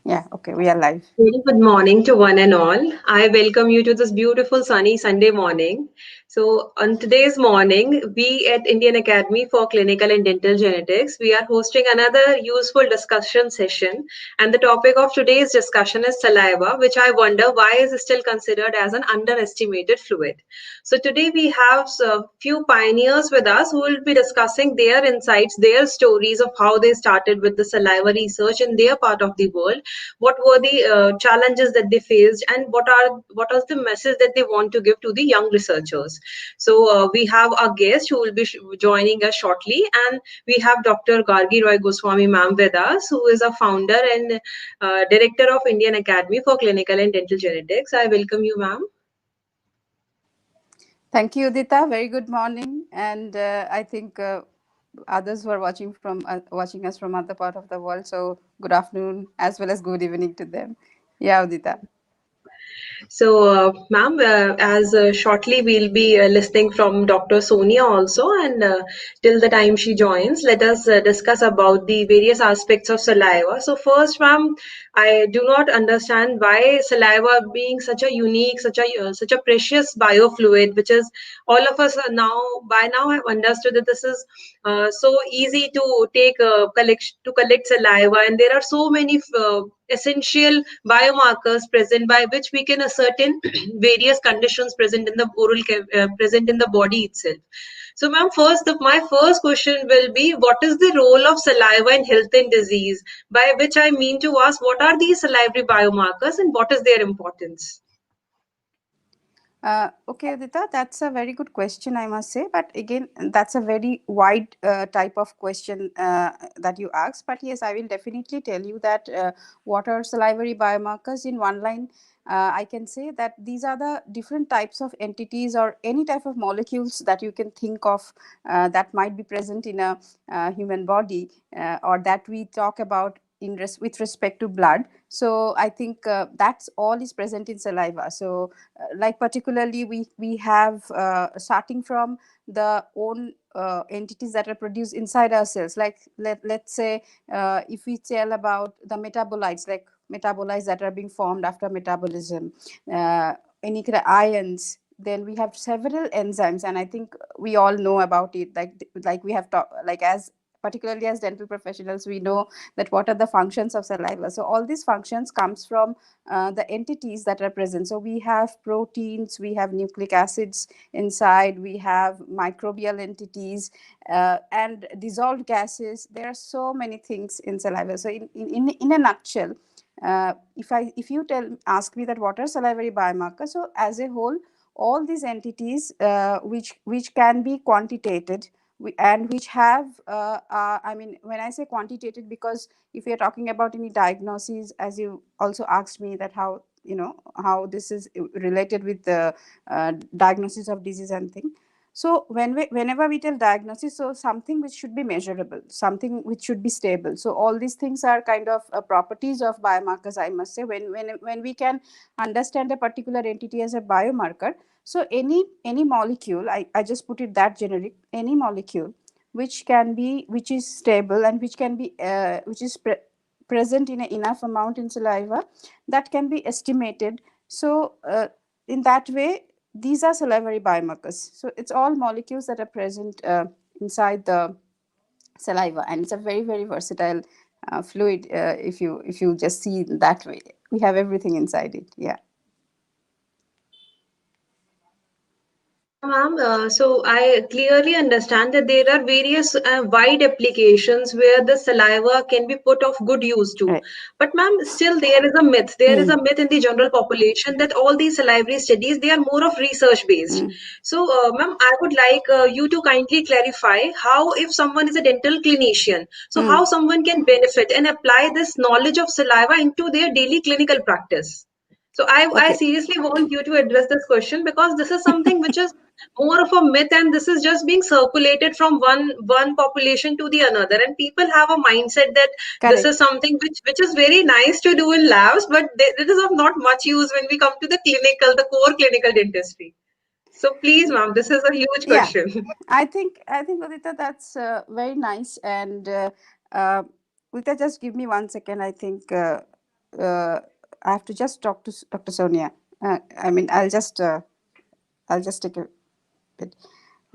Yeah, okay, we are live. Very good morning to one and all. I welcome you to this beautiful sunny Sunday morning. So, on today's morning, we at Indian Academy for Clinical and Dental Genetics, we are hosting another useful discussion session. And the topic of today's discussion is saliva, which I wonder why is still considered as an underestimated fluid. So, today we have a few pioneers with us who will be discussing their insights, their stories of how they started with the saliva research in their part of the world, what were the challenges that they faced, and what is the message that they want to give to the young researchers. So we have our guest who will be joining us shortly, and we have Dr. Gargi Roy Goswami ma'am with us, who is a founder and director of Indian Academy for Clinical and Dental Genetics. I welcome you, ma'am. Thank you, Udita. Very good morning. And I think others who are watching us from other part of the world. So good afternoon as well as good evening to them. Yeah, Udita. So, ma'am, as shortly we'll be listening from Dr. Sonia also, and till the time she joins, let us discuss about the various aspects of saliva. So, first, ma'am, I do not understand why saliva being such a unique, such a precious biofluid, which is all of us are now by now have understood that this is so easy to take collect saliva, and there are so many essential biomarkers present by which we can ascertain various conditions present in the present in the body itself. So, ma'am, my first question will be, what is the role of saliva in health and disease? By which I mean to ask, what are these salivary biomarkers and what is their importance? Okay, Udita, that's a very good question, I must say. But again, that's a very wide type of question that you asked. But yes, I will definitely tell you that what are salivary biomarkers in one line. I can say that these are the different types of entities or any type of molecules that you can think of that might be present in a human body or that we talk about with respect to blood. So I think that's all is present in saliva. So like particularly we have starting from the own entities that are produced inside our cells, like let's say if we tell about the metabolites, like metabolites that are being formed after metabolism, uh, any kind of ions, then we have several enzymes, and I think we all know about it, like we have talked, like as particularly as dental professionals, we know that what are the functions of saliva. So all these functions comes from the entities that are present. So we have proteins, we have nucleic acids inside, we have microbial entities, and dissolved gases. There are so many things in saliva. So in a nutshell, if you ask me that what are salivary biomarkers, so as a whole, all these entities which can be quantitated and which have I mean, when I say quantitated, because if you're talking about any diagnoses, as you also asked me that how, you know, how this is related with the diagnosis of disease and thing. So whenever we tell diagnosis, so something which should be measurable, something which should be stable. So all these things are kind of properties of biomarkers, I must say. When we can understand a particular entity as a biomarker, so any molecule, I just put it that generic, any molecule which is stable and which can be which is present in enough amount in saliva, that can be estimated. So in that way, these are salivary biomarkers. So it's all molecules that are present inside the saliva, and it's a very versatile fluid. If you just see it that way, we have everything inside it. Yeah. Yeah, ma'am. So I clearly understand that there are various wide applications where the saliva can be put of good use to. Right. But ma'am, still there is a myth. There is Hmm. a myth in the general population that all these salivary studies, they are more of research based. Hmm. So, ma'am, I would like you to kindly clarify how, if someone is a dental clinician, so Hmm. how someone can benefit and apply this knowledge of saliva into their daily clinical practice. So I Okay. seriously want you to address this question, because this is something which is more of a myth, and this is just being circulated from one population to the another, and people have a mindset that this Correct. is something which is very nice to do in labs, but it is of not much use when we come to the core clinical dentistry. So please, ma'am, this is a huge Yeah, question. I think Udita, that's very nice. And Udita, just give me 1 second. I think uh, I have to just talk to Dr. Sonia. I mean, I'll just take a bit.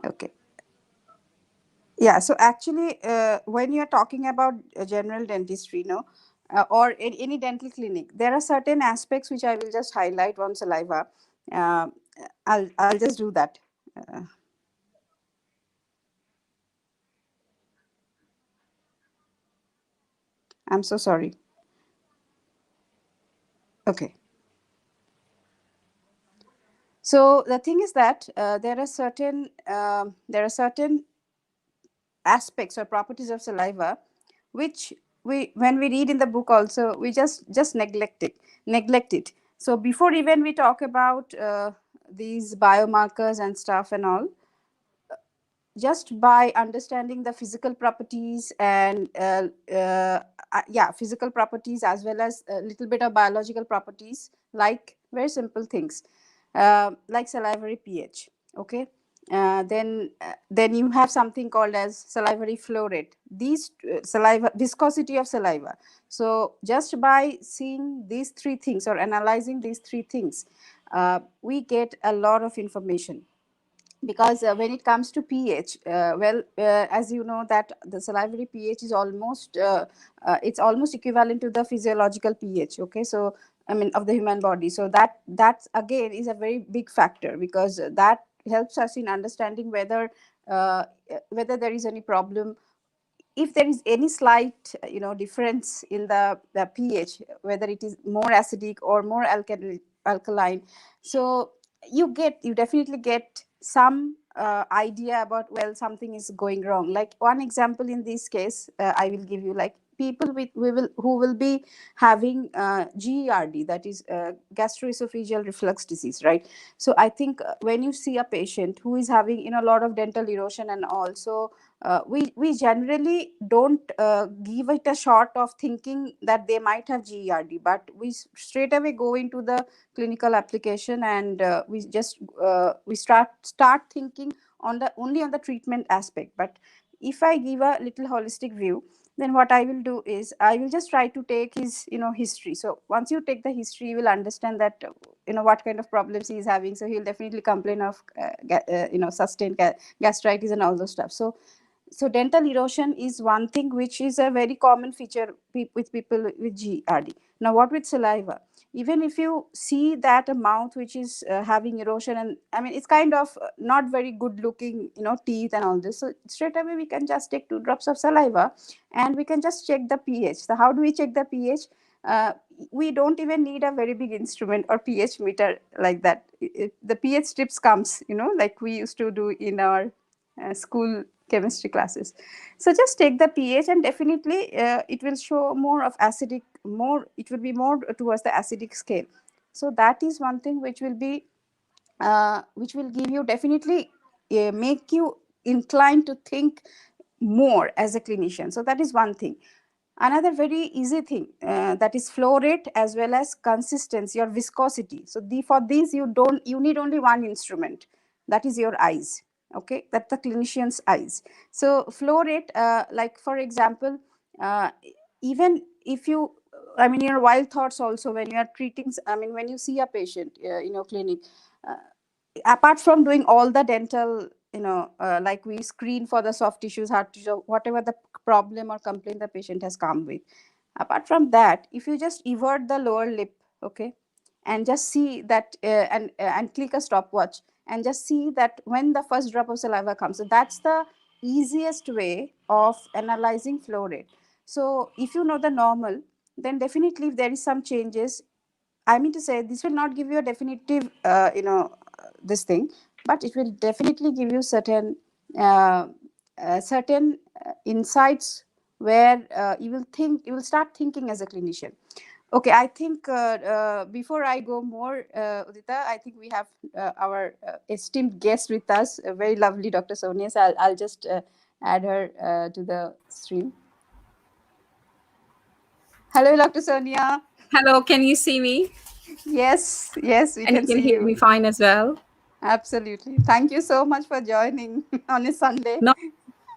Okay. Yeah. So actually, when you're talking about general dentistry, no, or in any dental clinic, there are certain aspects which I will just highlight on saliva. Uh, I'll just do that. Uh, I'm so sorry. Okay. So the thing is that there are certain aspects or properties of saliva which we, when we read in the book also, we just neglect it. So before even we talk about these biomarkers and stuff and all, just by understanding the physical properties and yeah, physical properties as well as a little bit of biological properties, like very simple things, like salivary pH. Okay. Then you have something called as salivary flow rate, these saliva viscosity of saliva. So just by seeing these three things or analyzing these three things, we get a lot of information. Because when it comes to pH, as you know that the salivary pH is almost it's almost equivalent to the physiological pH. Okay. So I mean, of the human body. So that again is a very big factor, because that helps us in understanding uh, whether there is any problem, if there is any slight difference in the pH, whether it is more acidic or more alkaline. So you definitely get some idea about, well, something is going wrong. Like one example in this case, I will give you, like people who will be having GERD, that is gastroesophageal reflux disease, right? So I think when you see a patient who is having a lot of dental erosion and also, we generally don't give it a shot of thinking that they might have GERD, but we straight away go into the clinical application, and we start thinking on the only on the treatment aspect. But if I give a little holistic view, then what I will do is I will just try to take his history. So once you take the history, you will understand that what kind of problems he is having. So he'll definitely complain of sustained gastritis and all those stuff. So dental erosion is one thing which is a very common feature with people with GERD. Now, what with saliva? Even if you see that a mouth which is having erosion, and I mean it's kind of not very good looking, teeth and all this. So straight away we can just take 2 drops of saliva, and we can just check the pH. So how do we check the pH? Uh, we don't even need a very big instrument or pH meter like that. The pH strips comes, like we used to do in our school chemistry classes. So just take the pH, and definitely it will show more of acidic, more, it will be more towards the acidic scale. So that is one thing which will give you definitely make you inclined to think more as a clinician. So that is one thing. Another very easy thing, that is flow rate as well as consistency or viscosity. So for these you need only one instrument, that is your eyes. Okay, that's the clinician's eyes. So flow rate, like for example, uh, even if you, I mean, your wild thoughts also when you are treating, I mean, when you see a patient in your clinic, uh, apart from doing all the dental, like we screen for the soft tissues, hard tissue, whatever the problem or complaint the patient has come with, apart from that, if you just evert the lower lip, okay, and just see that and click a stopwatch and just see that when the first drop of saliva comes. So that's the easiest way of analyzing flow rate. So if you know the normal, then definitely if there is some changes, I mean to say, this will not give you a definitive, this thing, but it will definitely give you uh, certain insights where you will start thinking as a clinician. Okay, I think before I go more, Udita, I think we have our esteemed guest with us, a very lovely Dr. Sonia. So I'll just add her to the stream. Hello, Dr. Sonia. Hello, can you see me? Yes, yes, we And you can can see hear you. me fine as well? Absolutely. Thank you so much for joining on a Sunday. No,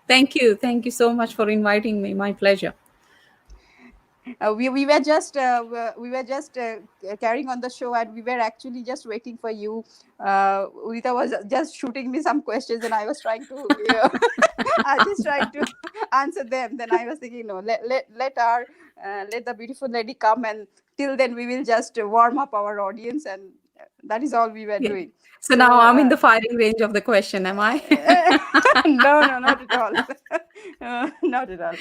thank you. Thank you so much for inviting me. My pleasure. We were just carrying on the show, and we were actually just waiting for you. Udita was just shooting me some questions, and I was trying to I just tried to answer them. Then I was thinking, no, let the beautiful lady come, and till then we will just warm up our audience, and that is all we were Yeah. doing. So now So I'm in the firing range of the question, am I? no, not at all. Not at all.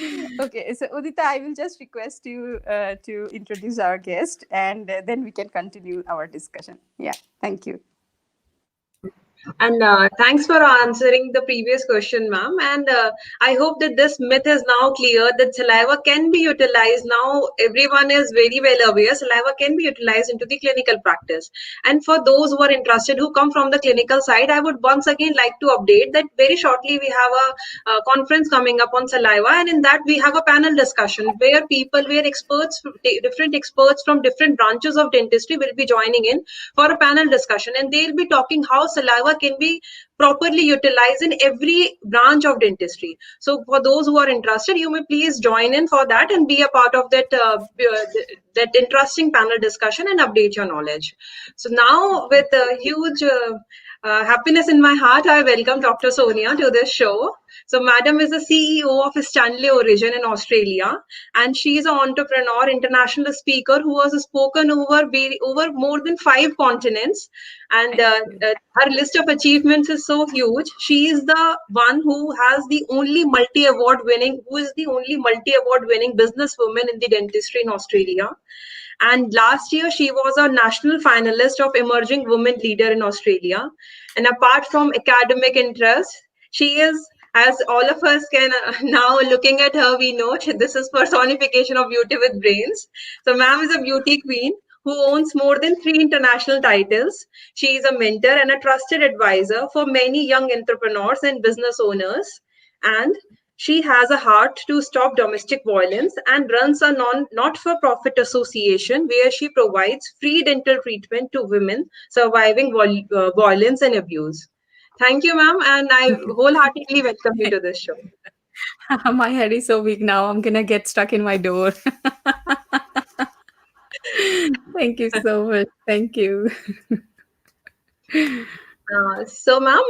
Okay, so Udita, I will just request you to introduce our guest, and then we can continue our discussion. Yeah, thank you. And thanks for answering the previous question, ma'am. And I hope that this myth is now clear that saliva can be utilized. Now, everyone is very well aware saliva can be utilized into the clinical practice. And for those who are interested, who come from the clinical side, I would once again like to update that very shortly we have a conference coming up on saliva. And in that, we have a panel discussion where experts, different experts from different branches of dentistry will be joining in for a panel discussion, and they'll be talking how saliva can be properly utilized in every branch of dentistry. So for those who are interested, you may please join in for that and be a part of that interesting panel discussion and update your knowledge. So now, with a huge happiness in my heart, I welcome Dr. Sonia to this show. So, Madam is the CEO of Stanley Origin in Australia, and she is an entrepreneur, international speaker who has spoken over more than 5 continents. And her list of achievements is so huge. She is the one who is the only multi-award winning businesswoman in the dentistry in Australia. And last year, she was a national finalist of Emerging Women Leader in Australia. And apart from academic interest, she is, as all of us can now looking at her, we know this is personification of beauty with brains. So, ma'am is a beauty queen who owns more than 3 international titles. She is a mentor and a trusted advisor for many young entrepreneurs and business owners. And she has a heart to stop domestic violence and runs a not for profit association where she provides free dental treatment to women surviving violence and abuse. Thank you, ma'am, and I wholeheartedly welcome you to this show. My head is so weak now. I'm gonna get stuck in my door. Thank you so much. Thank you. So, ma'am,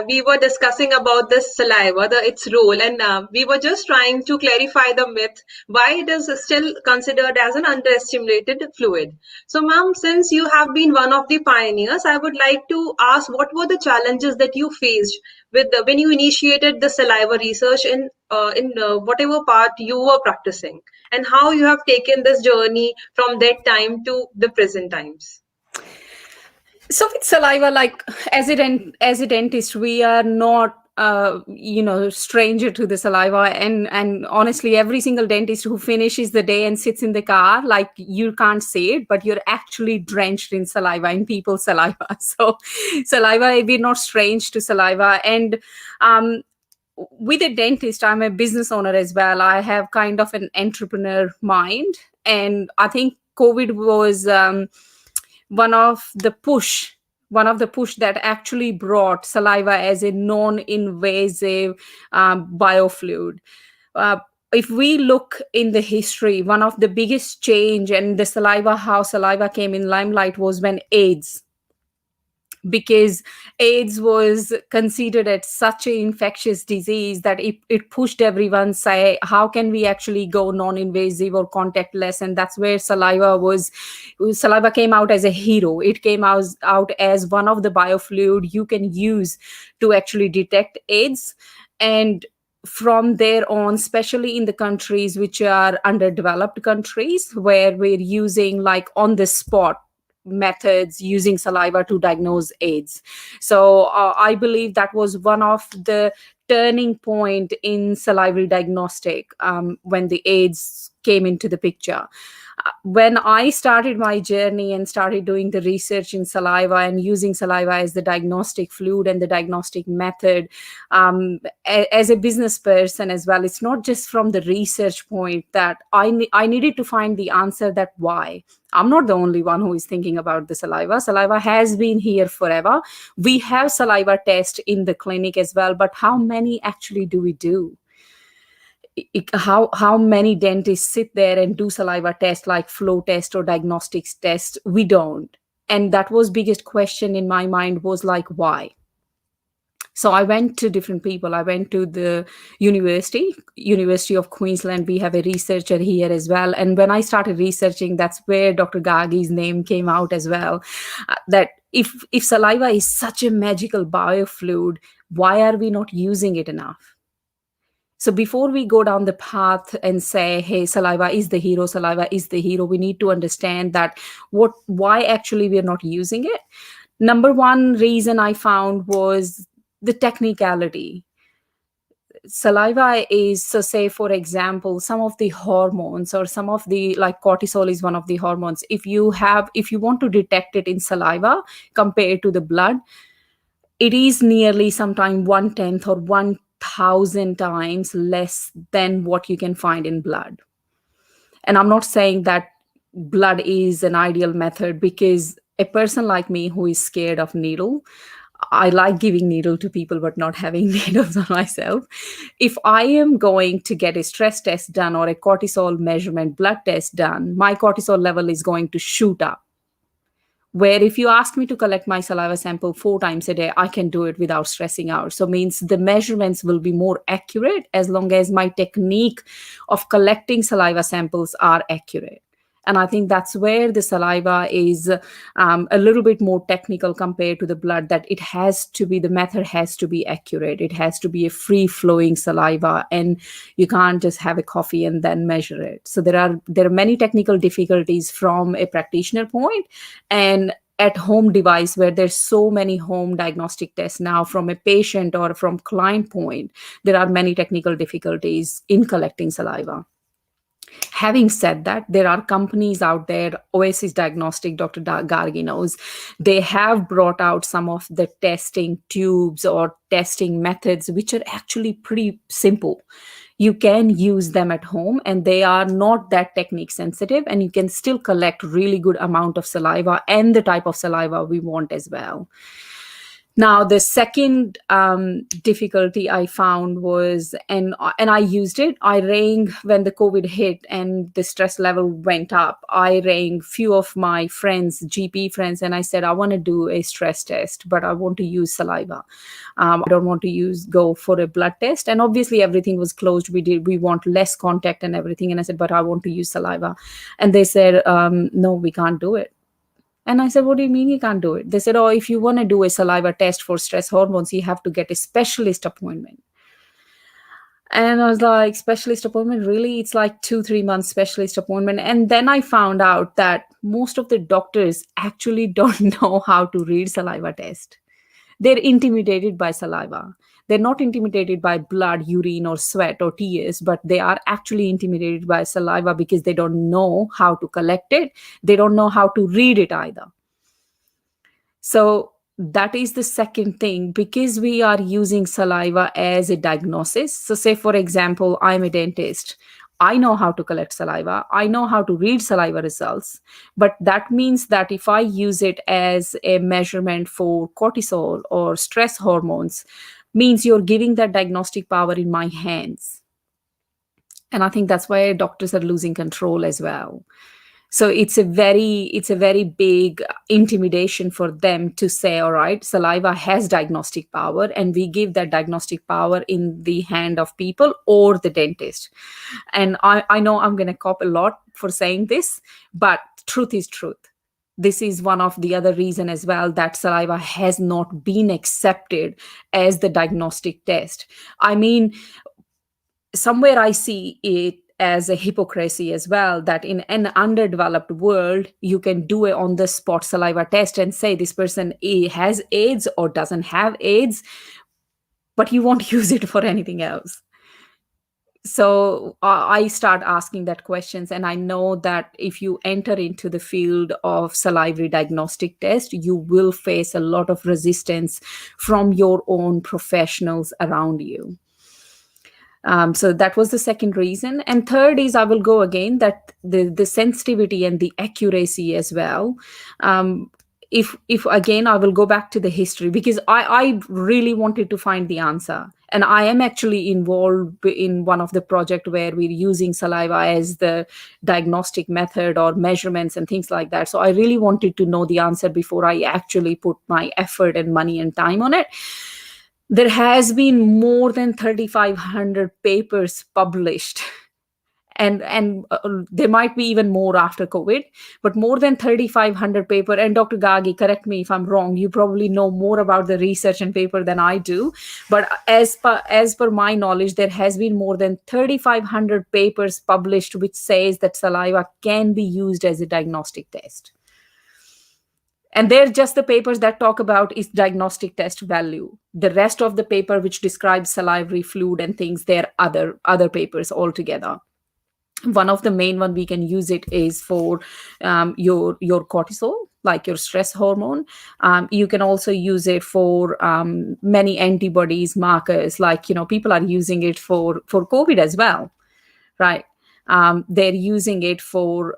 we were discussing about this saliva, its role, and we were just trying to clarify the myth why it is still considered as an underestimated fluid. So, ma'am, since you have been one of the pioneers, I would like to ask what were the challenges that you faced when you initiated the saliva research in whatever part you were practicing, and how you have taken this journey from that time to the present times. So with saliva, like as a dentist, we are not stranger to the saliva, and honestly, every single dentist who finishes the day and sits in the car, like, you can't say it, but you're actually drenched in saliva, in people's saliva. So saliva, we're not strange to saliva. And with a dentist, I'm a business owner as well. I have kind of an entrepreneur mind, and I think COVID was one of the push that actually brought saliva as a non-invasive biofluid. If we look in the history, one of the biggest change and the how saliva came in limelight was when AIDS, because AIDS was considered as such an infectious disease that it pushed everyone say, how can we actually go non-invasive or contactless? And that's where saliva came out as a hero. It came out as one of the biofluid you can use to actually detect AIDS. And from there on, especially in the countries which are underdeveloped countries, where we're using like on the spot methods using saliva to diagnose AIDS. So I believe that was one of the turning point in salivary diagnostic when the AIDS came into the picture. When I started my journey and started doing the research in saliva and using saliva as the diagnostic fluid and the diagnostic method, as a business person as well, it's not just from the research point that I needed to find the answer that why. I'm not the only one who is thinking about the saliva. Saliva has been here forever. We have saliva tests in the clinic as well, but how many actually do we do? how many dentists sit there and do saliva tests like flow test or diagnostics test? We don't. And that was biggest question in my mind, was like, why? So I went to different people. I went to the University of Queensland. We have a researcher here as well. And when I started researching, that's where Dr. Gagi's name came out as well. That if saliva is such a magical biofluid, why are we not using it enough? So before we go down the path and say, hey, saliva is the hero, saliva is the hero, we need to understand that why actually we are not using it. Number one reason I found was the technicality. Saliva is, so say for example, some of the hormones or some of the, like cortisol is one of the hormones. If you want to detect it in saliva compared to the blood, it is nearly sometimes 1/10 or 1,000 times less than what you can find in blood. And I'm not saying that blood is an ideal method, because a person like me who is scared of needle, I like giving needle to people but not having needles on myself. If I am going to get a stress test done or a cortisol measurement blood test done, my cortisol level is going to shoot up. Where if you ask me to collect my saliva sample 4 times a day, I can do it without stressing out. So means the measurements will be more accurate as long as my technique of collecting saliva samples are accurate. And I think that's where the saliva is a little bit more technical compared to the blood, that it has to be, the method has to be accurate. It has to be a free flowing saliva, and you can't just have a coffee and then measure it. So there are many technical difficulties from a practitioner point, and at home device, where there's so many home diagnostic tests now from a patient or from client point, there are many technical difficulties in collecting saliva. Having said that, there are companies out there, Oasis Diagnostic, Dr. Gargi knows, they have brought out some of the testing tubes or testing methods, which are actually pretty simple. You can use them at home, and they are not that technique sensitive, and you can still collect really good amount of saliva and the type of saliva we want as well. Now, the second difficulty I found was, and I used it, I rang when the COVID hit and the stress level went up. I rang few of my friends, GP friends, and I said, I want to do a stress test, but I want to use saliva. I don't want to go for a blood test. And obviously everything was closed. We want less contact and everything. And I said, but I want to use saliva. And they said, no, we can't do it. And I said, what do you mean you can't do it? They said, oh, if you want to do a saliva test for stress hormones, you have to get a specialist appointment. And I was like, specialist appointment? Really? It's like 2-3 months specialist appointment. And then I found out that most of the doctors actually don't know how to read saliva test. They're intimidated by saliva. They're not intimidated by blood, urine, or sweat or tears, but they are actually intimidated by saliva because they don't know how to collect it. They don't know how to read it either. So that is the second thing, because we are using saliva as a diagnosis. So say, for example, I'm a dentist. I know how to collect saliva. I know how to read saliva results. But that means that if I use it as a measurement for cortisol or stress hormones, means you're giving that diagnostic power in my hands. And I think that's why doctors are losing control as well. So it's a very big intimidation for them to say, all right, saliva has diagnostic power, and we give that diagnostic power in the hand of people or the dentist. And I know I'm going to cop a lot for saying this, but truth is truth. This is one of the other reason as well that saliva has not been accepted as the diagnostic test. I mean, somewhere I see it as a hypocrisy as well, that in an underdeveloped world, you can do a on-the-spot saliva test and say this person has AIDS or doesn't have AIDS, but you won't use it for anything else. So I start asking that questions, and I know that if you enter into the field of salivary diagnostic test, you will face a lot of resistance from your own professionals around you. So that was the second reason. And third is, I will go again, that the sensitivity and the accuracy as well. If again, I will go back to the history, because I really wanted to find the answer. And I am actually involved in one of the project where we're using saliva as the diagnostic method or measurements and things like that. So I really wanted to know the answer before I actually put my effort and money and time on it. There has been more than 3,500 papers published, and there might be even more after COVID, but more than 3,500 paper. And Dr. Gagi, correct me if I'm wrong, you probably know more about the research and paper than I do, but as per my knowledge, there has been more than 3,500 papers published which says that saliva can be used as a diagnostic test. And they're just the papers that talk about is diagnostic test value. The rest of the paper which describes salivary fluid and things, they're other papers altogether. One of the main one we can use it is for your cortisol, like your stress hormone. You can also use it for many antibodies markers, like people are using it for COVID as well, right? They're using it for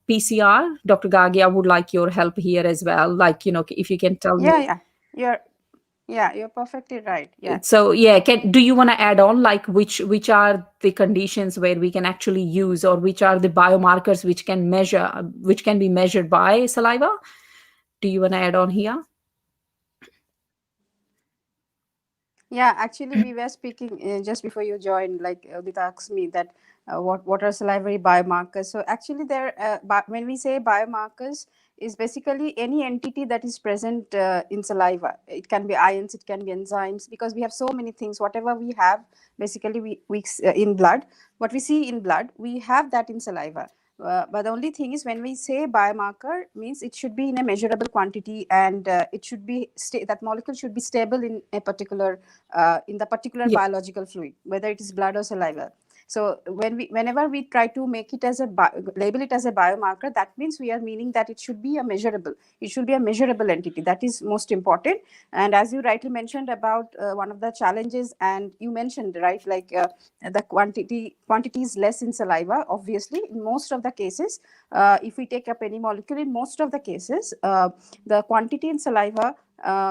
PCR. Dr. Gagi, I would like your help here as well, like if you can tell me. You're you're perfectly right. Yeah. So yeah, do you want to add on, like which are the conditions where we can actually use, or which are the biomarkers which can be measured by saliva? Do you want to add on here? Yeah, actually, we were speaking just before you joined. Like Udita asked me that what are salivary biomarkers. So actually, when we say biomarkers, is basically any entity that is present in saliva. It can be ions, it can be enzymes, because we have so many things. Whatever we have, basically we in blood. What we see in blood, we have that in saliva. But the only thing is, when we say biomarker, means it should be in a measurable quantity, and it should be that molecule should be stable in a particular in the particular Yeah. biological fluid, whether it is blood or saliva. So whenever we try to make it as label it as a biomarker, that means we are meaning that it should be it should be a measurable entity. That is most important. And as you rightly mentioned about one of the challenges, and you mentioned, right, like the quantity is less in saliva. Obviously, in most of the cases, if we take up any molecule, in most of the cases, the quantity in saliva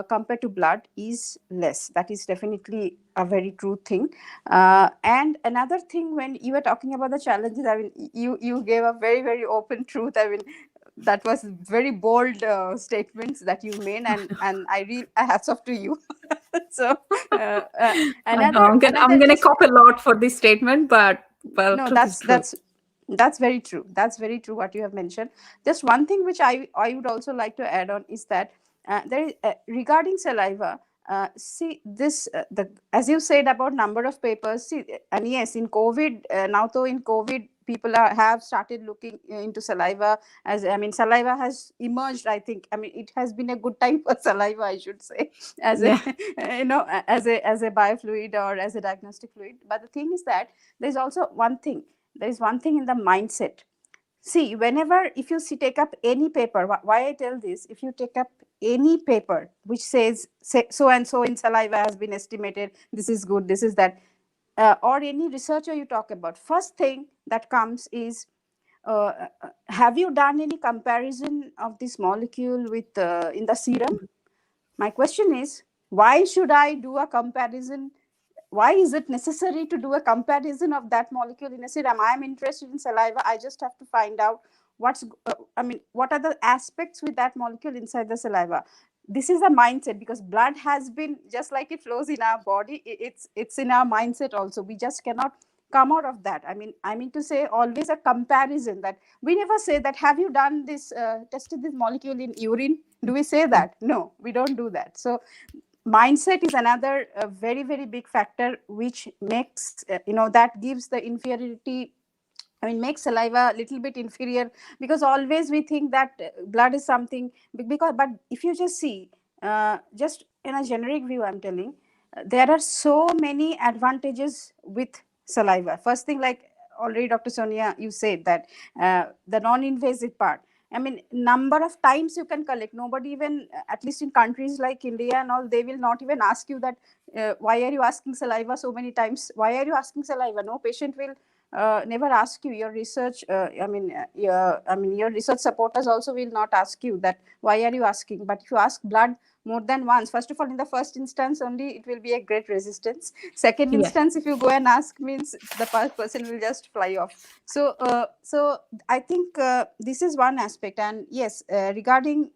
compared to blood is less. That is definitely a very true thing. And another thing, when you were talking about the challenges, I mean, you gave a very, very open truth. I mean, that was very bold statements that you made, and hats off to you. So I know, I'm gonna just cop a lot for this statement, but well, no, truth is truth. that's very true. That's very true what you have mentioned. Just one thing which I would also like to add on is that there is regarding saliva. See this the as you said about number of papers. See, and yes, in COVID now, though in COVID people have started looking into saliva. As I mean, saliva has emerged. I think, I mean, it has been a good time for saliva, I should say, as a Yeah. as a biofluid or as a diagnostic fluid. But the thing is that there's also one thing. There is one thing in the mindset. See, whenever, if you take up any paper, why I tell this, if you take up any paper which says say, so and so in saliva has been estimated, this is good, this is that, or any researcher you talk about, first thing that comes is, have you done any comparison of this molecule with in the serum? My question is, why should I do a comparison? Why is it necessary to do a comparison of that molecule in a serum? I am interested in saliva. I just have to find out what are the aspects with that molecule inside the saliva. This is a mindset, because blood has been, just like it flows in our body, it's in our mindset also. We just cannot come out of that. I mean to say, always a comparison. That we never say that, have you done this tested this molecule in urine? Do we say that? No, we don't do that. So mindset is another very, very big factor which makes that gives the inferiority. I mean, makes saliva a little bit inferior, because always we think that blood is something but if you just see, just in a generic view, I'm telling, there are so many advantages with saliva. First thing, like already Dr. Sonia, you said that the non-invasive part. I mean, number of times you can collect. Nobody even, at least in countries like India and all, they will not even ask you that, why are you asking saliva so many times? Why are you asking saliva? No patient will never ask you, your research your research supporters also will not ask you that why are you asking. But if you ask blood more than once, first of all, in the first instance only, it will be a great resistance. Second Yeah. instance, if you go and ask, means the person will just fly off. So I think this is one aspect. And yes, regarding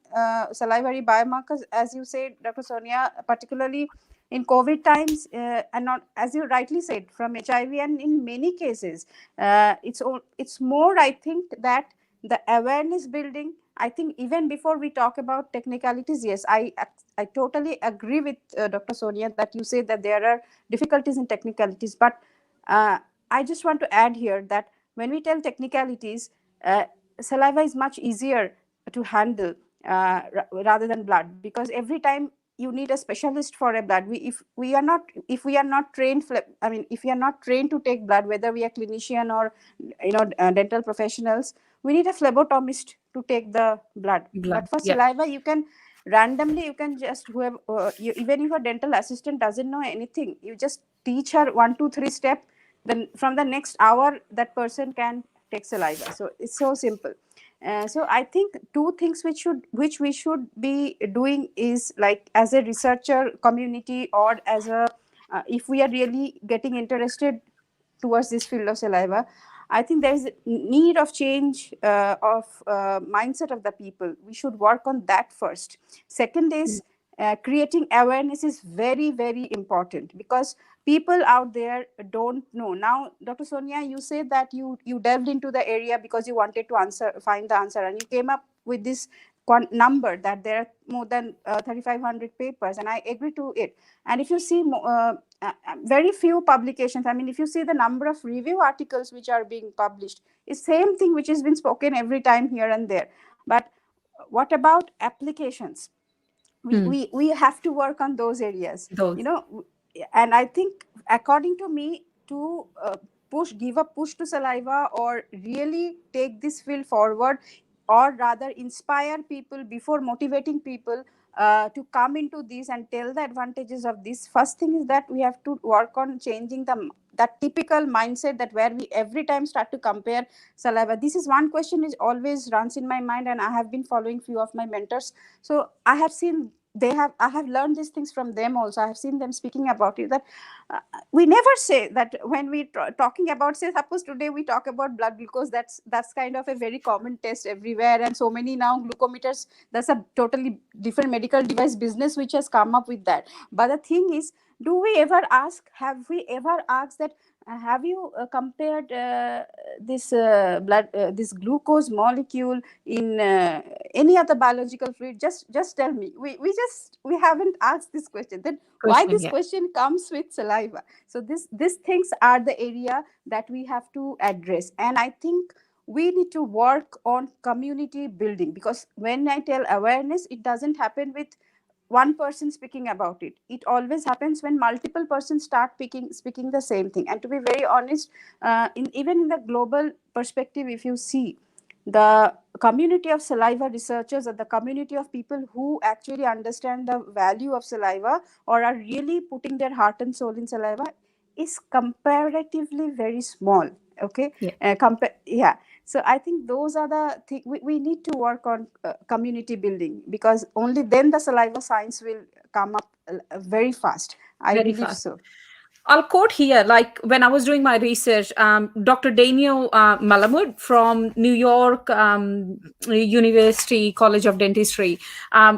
salivary biomarkers, as you said, Dr. Sonia, particularly in COVID times, and not, as you rightly said, from HIV, and in many cases, it's more, I think, that the awareness building. I think even before we talk about technicalities, yes, I totally agree with Dr. Sonia that you say that there are difficulties in technicalities. But uh, I just want to add here that when we tell technicalities, uh, saliva is much easier to handle rather than blood, because every time you need a specialist for a blood. If we are not trained, if we are not trained to take blood, whether we are clinician or dental professionals, we need a phlebotomist to take the blood. Blood. But for Yeah. saliva, you can randomly, you can just, whoever even if a dental assistant doesn't know anything, you just teach her 1 2 3 step, then from the next hour that person can take saliva. So it's so simple. So I think two things which we should be doing is, like, as a researcher community, or as a if we are really getting interested towards this field of saliva, I think there is a need of change of mindset of the people. We should work on that first. Second is, creating awareness is very, very important, because people out there don't know. Now, Dr. Sonia, you said that you delved into the area because you wanted to find the answer, and you came up with this number that there are more than 3,500 papers, and I agree to it. And if you see very few publications, I mean, if you see the number of review articles which are being published, it's same thing which has been spoken every time here and there. But what about applications? We have to work on those areas, Those. and I think, according to me, to give a push to saliva, or really take this field forward, or rather inspire people before motivating people to come into this and tell the advantages of this. First thing is that we have to work on changing that typical mindset, that where we every time start to compare saliva. This is one question which always runs in my mind, and I have been following few of my mentors. So I have seen, I have learned these things from them also. I have seen them speaking about it, that we never say that when we talking about, say, suppose today we talk about blood glucose, that's kind of a very common test everywhere, and so many now glucometers, that's a totally different medical device business which has come up with that. But the thing is, have we ever asked that, have you compared this glucose molecule in any other biological fluid? Just tell me. We haven't asked this question. Then why Question. this Yeah. question comes with saliva? So these things are the area that we have to address. And I think we need to work on community building, because when I tell awareness, it doesn't happen with one person speaking about it. It always happens when multiple persons start speaking the same thing. And to be very honest, even in the global perspective, if you see, the community of saliva researchers, or the community of people who actually understand the value of saliva, or are really putting their heart and soul in saliva, is comparatively very small. Okay. Yeah. Yeah. So I think those are the things we need to work on, community building, because only then the saliva science will come up very fast. I Very believe fast. so. I'll quote here, like when I was doing my research, Dr. Daniel Malamud from New York University College of Dentistry,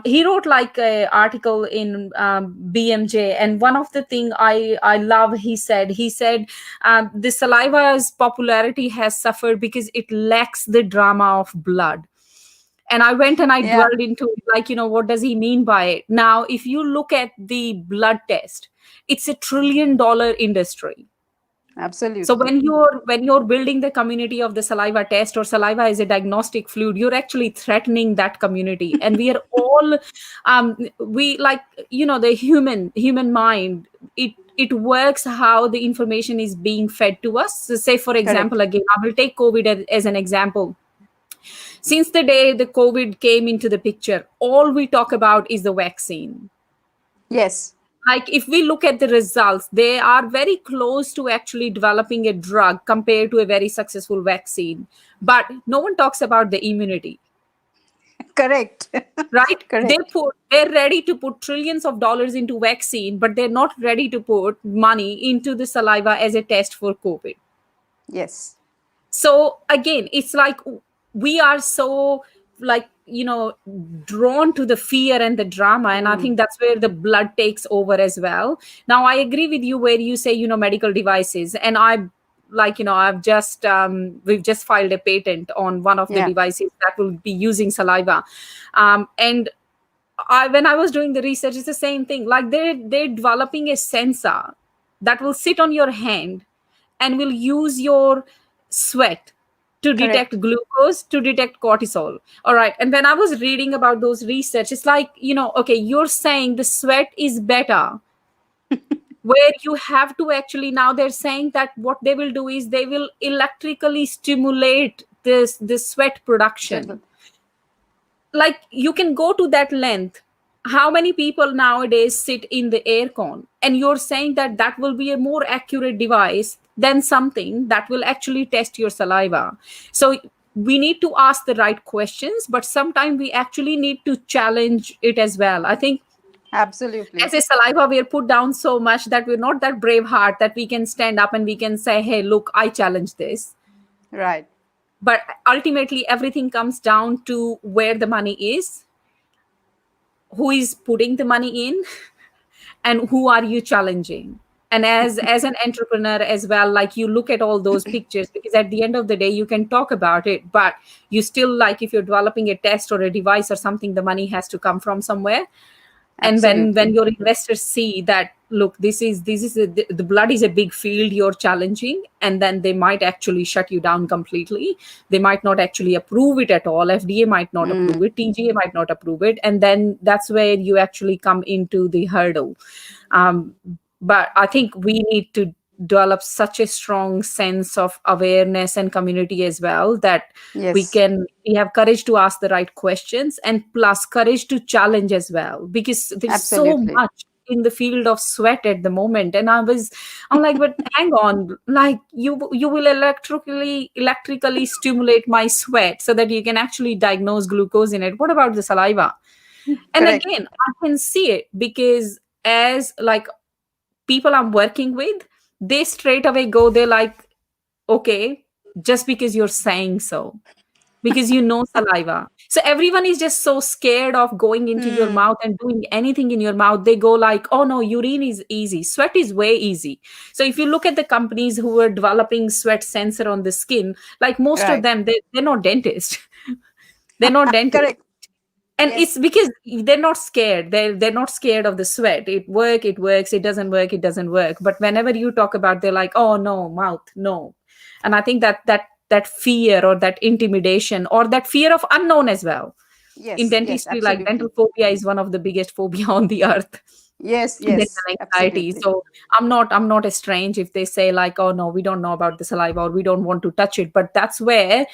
he wrote like an article in BMJ, and one of the thing I love, he said the saliva's popularity has suffered because it lacks the drama of blood. And I went and I Yeah, dwelled into it, like, what does he mean by it? Now, if you look at the blood test, it's $1 trillion industry. So absolutely. when you're building the community of the saliva test, or saliva as a diagnostic fluid, you're actually threatening that community. And we are all we like, the human mind, it works how the information is being fed to us. So say, for Correct. example, again, I will take COVID as an example. Since the day the COVID came into the picture, all we talk about is the vaccine. Yes. like if we look at the results, they are very close to actually developing a drug compared to a very successful vaccine. But no one talks about the immunity, Correct. right? Correct. They're ready to put trillions of dollars into vaccine, but they're not ready to put money into the saliva as a test for COVID. Yes. So again, it's like we are so, like, drawn to the fear and the drama, and I Mm. think that's where the blood takes over as well. Now I agree with you where you say, medical devices, and I, like, I've just we've just filed a patent on one of the Yeah. devices that will be using saliva. And when I was doing the research, it's the same thing. Like they're developing a sensor that will sit on your hand and will use your sweat to Correct. detect glucose, to detect cortisol. All right. And when I was reading about those research, it's like, okay, you're saying the sweat is better, where you have to actually, now they're saying that what they will do is they will electrically stimulate this sweat production. So, Like you can go to that length. How many people nowadays sit in the air con, and you're saying that that will be a more accurate device than something that will actually test your saliva? So we need to ask the right questions, but sometimes we actually need to challenge it as well. I think absolutely. as a saliva, we're put down so much that we're not that brave heart that we can stand up and we can say, hey, look, I challenge this. Right. But ultimately everything comes down to where the money is, who is putting the money in, and who are you challenging. And as an entrepreneur as well, like you look at all those pictures, because at the end of the day you can talk about it, but you still, like, if you're developing a test or a device or something, the money has to come from somewhere. And when Absolutely. your investors see that, look, the blood is a big field you're challenging, and then they might actually shut you down completely. They might not actually approve it at all. FDA might not approve Mm. it, TGA might not approve it, and then that's where you actually come into the hurdle. um, but I think we need to develop such a strong sense of awareness and community as well, that Yes. we have courage to ask the right questions, and plus courage to challenge as well, because there's so Absolutely. much in the field of sweat at the moment. And I'm like, but hang on, like you will electrically stimulate my sweat so that you can actually diagnose glucose in it. What about the saliva? And Correct. again, I can see it, because as like people I'm working with, they straight away go, they're like, okay, just because you're saying so, because saliva. So everyone is just so scared of going into your Hmm. mouth and doing anything in your mouth. They go like, oh no, urine is easy, sweat is way easy. So if you look at the companies who are developing sweat sensor on the skin, like most of Right. them, they're not dentists. They're not dentists. Correct. And Yes. it's because they're not scared. They're not scared of the sweat. It works, it doesn't work, it doesn't work. But whenever you talk about, they're like, oh no, mouth, no. And I think that fear, or that intimidation, or that fear of unknown as well. In Yes. Yes. dentistry, like dental Absolutely. phobia is one of the biggest phobia on the earth. Yes. Dental Yes. anxiety. Absolutely. So I'm not a strange if they say like, oh no, we don't know about the saliva, or we don't want to touch it. But that's where,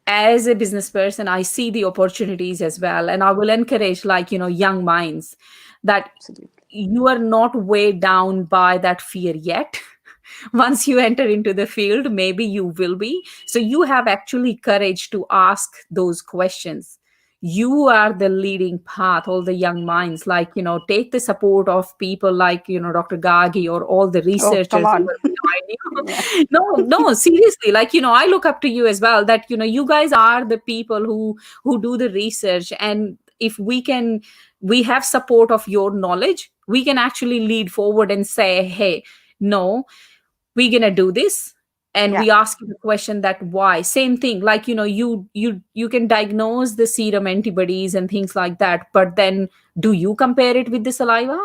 as a business person, I see the opportunities as well, and I will encourage, like, young minds, that Absolutely. you are not weighed down by that fear yet. Once you enter into the field, maybe you will be. So you have actually courage to ask those questions. You are the leading path. All the young minds, like, take the support of people like, Dr. Gagi, or all the Oh, come researchers who on. are behind Yeah. you. No, seriously, like, I look up to you as well, that, you guys are the people who do the research. And if we have support of your knowledge, we can actually lead forward and say, hey, no, we're gonna do this. And Yeah. we ask you the question, that why. Same thing, like, you can diagnose the serum antibodies and things like that, but then do you compare it with the saliva?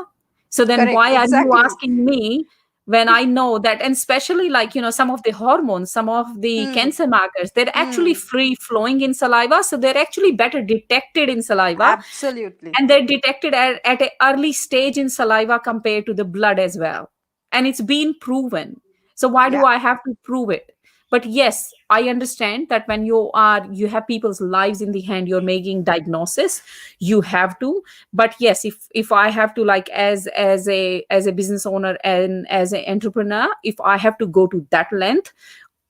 So then Correct. why are you Exactly. asking me, when I know that? And especially, like, some of the hormones, some of the Hmm. cancer markers, they're actually Hmm. free flowing in saliva, so they're actually better detected in saliva. Absolutely. And they're detected at an early stage in saliva compared to the blood as well. And it's been proven. So why do Yeah. I have to prove it? But yes, I understand that when you have people's lives in the hand, you're making diagnosis, you have to. But yes, if I have to, like, as a business owner and as an entrepreneur, if I have to go to that length,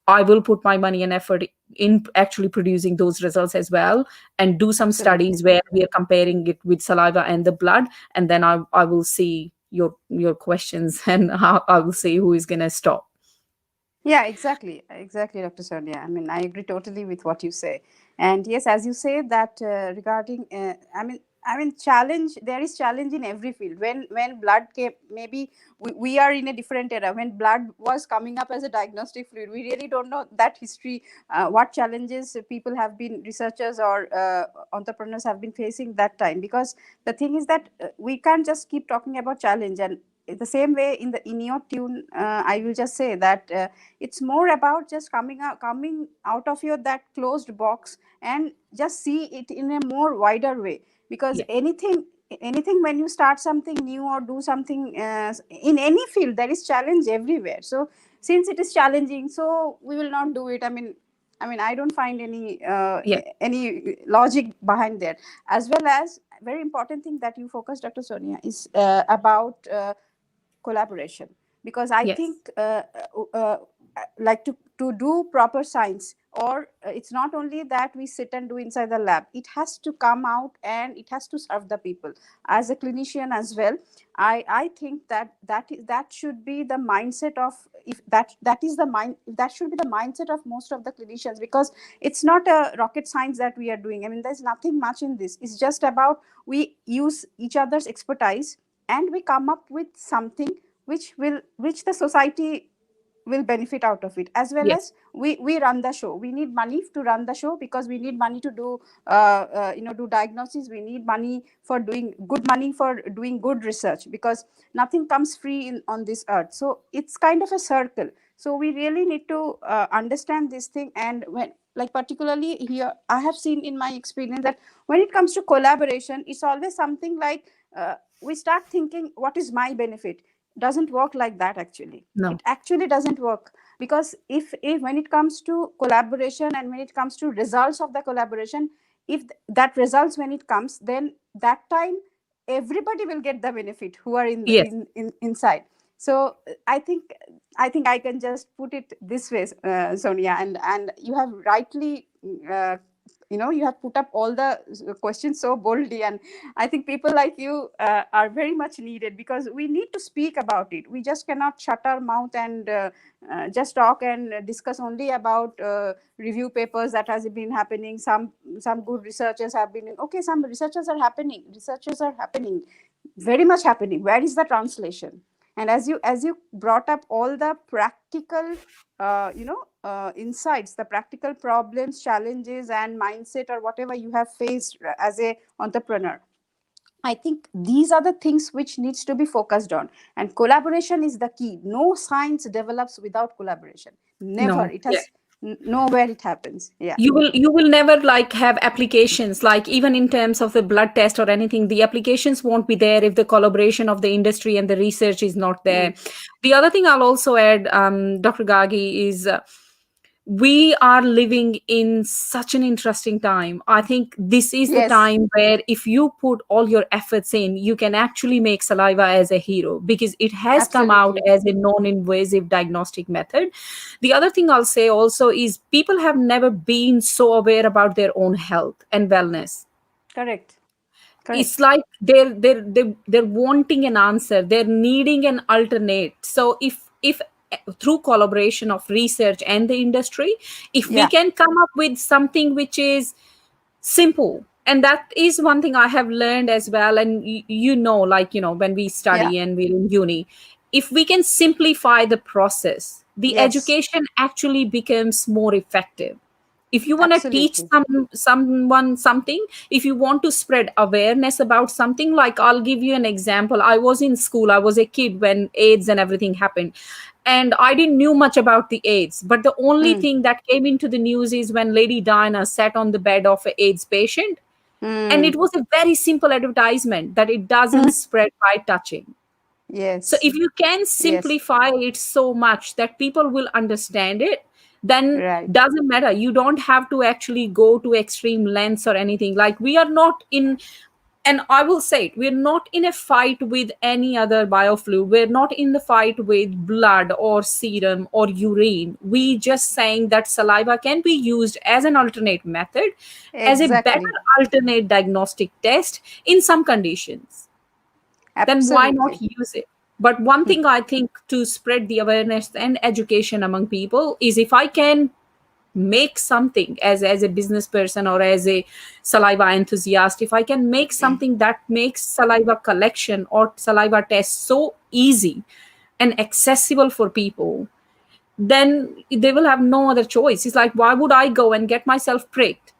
I will put my money and effort in actually producing those results as well, and do some Absolutely. studies where we are comparing it with saliva and the blood, and then I will see your questions and how I will see who is going to stop. Yeah, exactly. Exactly, Dr. Sonia. I mean, I agree totally with what you say. And yes, as you say that regarding, challenge. There is challenge in every field. When blood came, maybe we are in a different era. When blood was coming up as a diagnostic fluid, we really don't know that history. What challenges people have been, researchers or entrepreneurs have been facing that time. Because the thing is that we can't just keep talking about challenge. And the same way in your tune, I will just say that. It's more about just coming out of your that closed box and just see it in a more wider way. Because Yeah. anything when you start something new or do something in any field, there is challenge everywhere. So since it is challenging, so we will not do it. I mean, I don't find Yeah. any logic behind there. As well as very important thing that you focus, Dr. Sonia, is about collaboration. Because I Yes. think like to do proper science, or it's not only that we sit and do inside the lab, it has to come out and it has to serve the people. As a clinician as well, I think that should be the mindset of, if that is the mind, that should be the mindset of most of the clinicians. Because it's not a rocket science that we are doing. I mean, there's nothing much in this. It's just about we use each other's expertise, and we come up with something which the society will benefit out of it. As well Yes. as we run the show. We need money to run the show, because we need money to do do diagnosis. We need money for doing good research, because nothing comes free on this earth. So it's kind of a circle. So we really need to understand this thing. And when, like, particularly here, I have seen in my experience that when it comes to collaboration, it's always something like we start thinking, what is my benefit? Doesn't work like that. Actually, No. it actually doesn't work. Because if when it comes to collaboration, and when it comes to results of the collaboration, if that results, when it comes, then that time everybody will get the benefit who are Yes. inside. So I think I can just put it this way, Sonia. And you have rightly uh, you have put up all the questions so boldly. And I think people like you are very much needed, because we need to speak about it. We just cannot shut our mouth and just talk and discuss only about review papers that has been happening. Some good researchers have been okay, some researchers are happening, very much happening. Where is the translation? And as you brought up all the practical insights, the practical problems, challenges, and mindset, or whatever you have faced as a entrepreneur, I think these are the things which needs to be focused on. And collaboration is the key. No science develops without collaboration. Never. No. It has nowhere it happens. Yeah. You will never, like, have applications, like, even in terms of the blood test or anything, the applications won't be there if the collaboration of the industry and the research is not there. Mm. The other thing I'll also add, Dr. Gagi, is we are living in such an interesting time. I think this is the Yes. time where, if you put all your efforts in, you can actually make saliva as a hero, because it has come out Absolutely. as a non-invasive diagnostic method. The other thing I'll say also is, people have never been so aware about their own health and wellness. Correct. It's Correct. like they're wanting an answer, they're needing an alternate. So if through collaboration of research and the industry, if we Yeah. can come up with something which is simple, and that is one thing I have learned as well. And like, when we Yeah. study and we're in uni, if we can simplify the process, the Yes. education actually becomes more effective. If you want to teach Absolutely. someone something, if you want to spread awareness about something, like, I'll give you an example. I was in school, I was a kid when AIDS and everything happened, and I didn't knew much about the AIDS, but the only Mm. thing that came into the news is when Lady Diana sat on the bed of an AIDS patient, and Mm. it was a very simple advertisement that it doesn't spread by touching. So Yes. if you can Yes. simplify it so much that people will understand it, then Right. doesn't matter. You don't have to actually go to extreme lengths or anything. Like, we are not in, and I will say it, we're not in a fight with any other biofluid. We're not in the fight with blood or serum or urine. We just saying that saliva can be used as an alternate method, as a better Exactly. alternate diagnostic test in some conditions. Then why not Absolutely. use it? But one thing I think, to spread the awareness and education among people, is if I can make something as a business person or as a saliva enthusiast, if I can make something that makes saliva collection or saliva test so easy and accessible for people, then they will have no other choice. It's like, why would I go and get myself pricked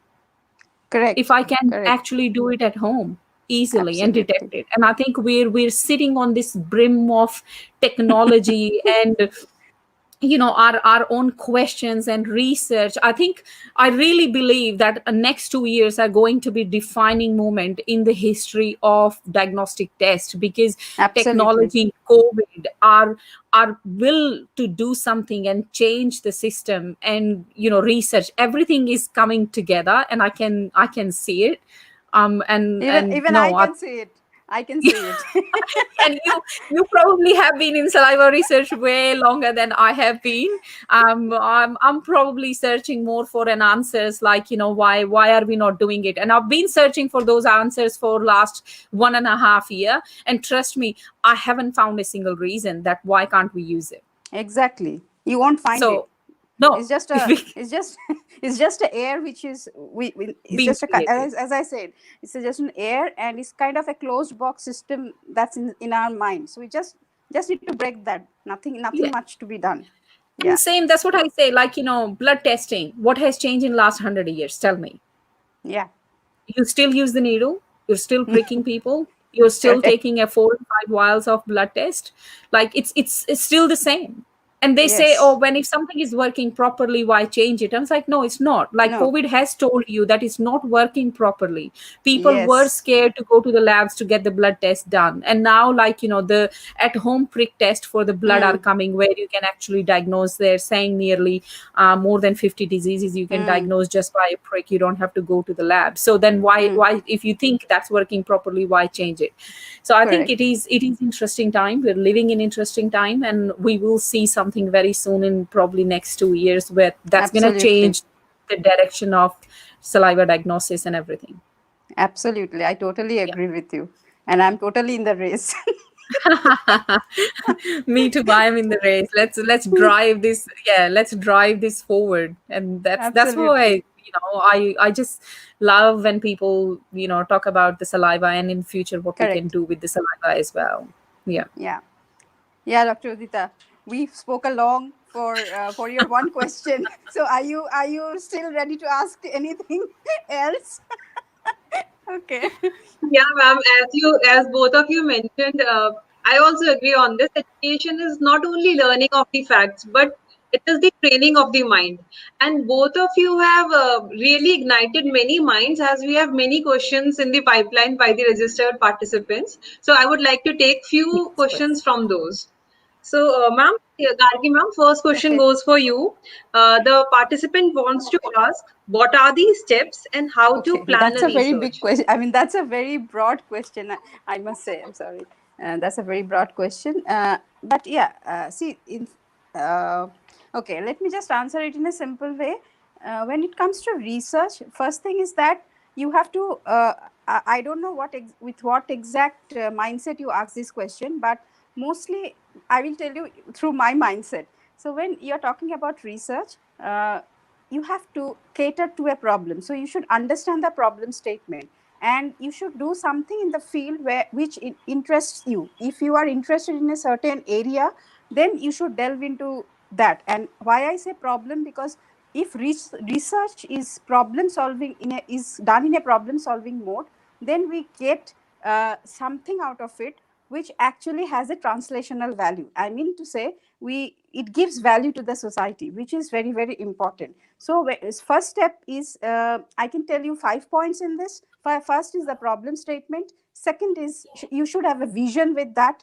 if Correct. I can Correct. actually do it at home easily and Absolutely. detect it? And I think we're sitting on this brim of technology and, our own questions and research. I think, I really believe that next 2 years are going to be defining moment in the history of diagnostic test, because Absolutely. technology, COVID, our will to do something and change the system, and research, everything is coming together, and I can see it. And Even I no, can see it. I can see it. and you probably have been in saliva research way longer than I have been. I'm probably searching more for an answers, like, why are we not doing it? And I've been searching for those answers for last 1.5 year, and trust me, I haven't found a single reason that why can't we use it. Exactly. You won't find it. So no, It's just a, it's just, it's just a air which is, it's being just a, created. as I said, it's just an air, and it's kind of a closed box system that's in our mind. So we just need to break that. Nothing Yeah. much to be done. And Yeah. same, that's what I say. Like, blood testing. What has changed in last 100 years? Tell me. Yeah. You still use the needle, you're still pricking people, you're still Correct. taking a 4 to 5 vials of blood test. Like, it's still the same. And they say, oh, Yes. when if something is working properly, why change it? I was like, no, it's not. Like, No. COVID has told you that it's not working properly. People were Yes. scared to go to the labs to get the blood test done, and now, like, the at home prick test for the blood are Mm. coming, where you can actually diagnose. They're saying nearly more than 50 diseases you can Mm. diagnose just by a prick. You don't have to go to the lab. So then Mm. why if you think that's working properly, why change it? So I think Correct. it is interesting time. We're living in interesting time, and we will see something very soon, in probably next 2 years, where that's going to Absolutely. change the direction of saliva diagnosis and everything. Absolutely. I totally agree with you. And I'm totally in the race. Me too. I'm in the race. Let's drive this. Yeah, let's drive this forward. And that's Absolutely. why, I just love when people, talk about the saliva, and in future what we can Correct. do with the saliva as well. Yeah. Yeah. Yeah, Dr. Udita. We spoke a long for your one question. So are you still ready to ask anything else? Okay. Yeah, ma'am. As both of you mentioned, I also agree on this. Education is not only learning of the facts, but it is the training of the mind. And both of you have really ignited many minds, as we have many questions in the pipeline by the registered participants. So I would like to take few Yes, questions please. from those. So, ma'am, Gargi ma'am, first question Okay. goes for you. The participant wants to ask, what are the steps and how to Okay. plan That's a a very big research? question. I mean, that's a very broad question. I must say. I'm sorry. That's a very broad question. But yeah, see, uh, okay, let me just answer it in a simple way. When it comes to research, first thing is that you have to. I don't know with what exact mindset you ask this question, but mostly I will tell you through my mindset. So when you're talking about research, you have to cater to a problem. So you should understand the problem statement, and you should do something in the field which interests you. If you are interested in a certain area, then you should delve into that. And why I say problem, because if research is problem solving is done in a problem solving mode, then we get something out of it which actually has a translational value. I mean to say, we it gives value to the society, which is very, very important. So first step is, I can tell you 5 points in this. First is the problem statement. Second is, you should have a vision with that.